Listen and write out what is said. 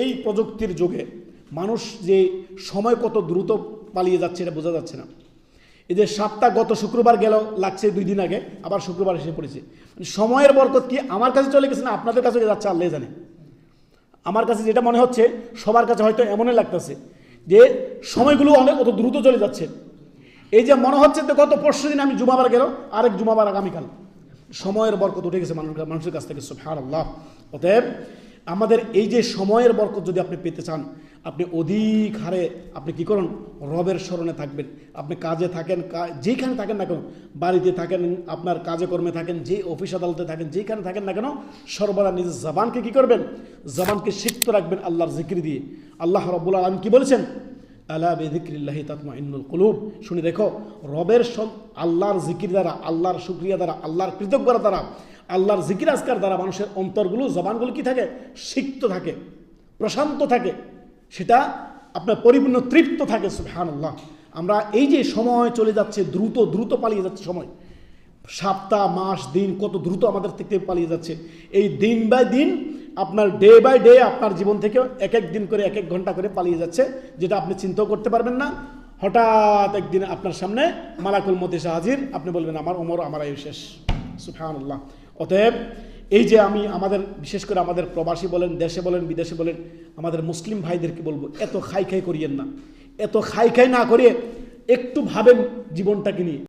এই প্রযুক্তির যুগে মানুষ যে সময় কত দ্রুত পালিয়ে যাচ্ছে এটা বোঝা যাচ্ছে না। এই যে সাতটা গত শুক্রবার গেল লাগছে 2 দিন আগে, আবার শুক্রবার এসে পড়েছে। সময়ের বরকত কি আমার কাছে চলে গেছে না আপনাদের কাছে যাচ্ছে আল্লাহ জানে। আমার কাছে যেটা মনে হচ্ছে সবার কাছে হয়তো এমনই লাগতেছে যে সময়গুলো অত দ্রুত চলে যাচ্ছে। এই যে মনে হচ্ছে তো গত পরশু দিন আমি জুমাবার গেল, আরেক জুমাবার আগামীকাল। সময়ের বরকত উঠে গেছে মানুষের কাছ থেকে, সুবহানাল্লাহ। অতএব আমাদের এই যে সময়ের বরকত যদি আপনি পেতে চান, আপনি অধিক হারে আপনি কি করুন, রবের স্মরণে থাকবেন। আপনি কাজে থাকেন, যেখানে থাকেন না কেন, বাড়িতে থাকেন, আপনার কাজে কর্মে থাকেন, যে অফিস আদালতে থাকেন, যেখানে থাকেন না কেন, সর্বদা নিজের জবানকে কি করবেন, জবানকে সিক্ত রাখবেন আল্লাহর জিকির দিয়ে। আল্লাহ রাব্বুল আলামিন কি বলেছেন, আলা বিযিকরিল্লাহি তাতমাইন্নুল কুলুব। শুনে দেখো, রবের আল্লাহর জিকির দ্বারা, আল্লাহর শুকরিয়া দ্বারা, আল্লাহর কৃতজ্ঞতা দ্বারা, আল্লাহর জিকির আজকার দ্বারা মানুষের অন্তরগুলো, জবানগুলো কি থাকে, সিক্ত থাকে, প্রশান্ত থাকে, সেটা আপনার পরিপূর্ণ তৃপ্ত থাকে। সুবহানাল্লাহ। আমরা এই যে সময় চলে যাচ্ছে, দ্রুত দ্রুত পালিয়ে যাচ্ছে সময়, সপ্তাহ মাস দিন কত দ্রুত আমাদের থেকে পালিয়ে যাচ্ছে। এই দিন বাই দিন আপনার ডে বাই ডে আপনার জীবন থেকে এক এক দিন করে, এক এক ঘন্টা করে পালিয়ে যাচ্ছে, যেটা আপনি চিন্তাও করতে পারবেন না। হঠাৎ একদিন আপনার সামনে মালাকুল মউত এসে হাজির, আপনি বলবেন আমার ওমর, আমার আয়ু শেষ। সুবহানাল্লাহ। অতএব এই যে আমি আমাদের বিশেষ করে আমাদের প্রবাসী বলেন, দেশে বলেন, বিদেশে বলেন, আমাদের মুসলিম ভাইদেরকে বলবো, এত খাই খাই করিয়েন না, এত খাই খাই না করিয়ে একটু ভাবেন জীবনটাকে নিয়ে।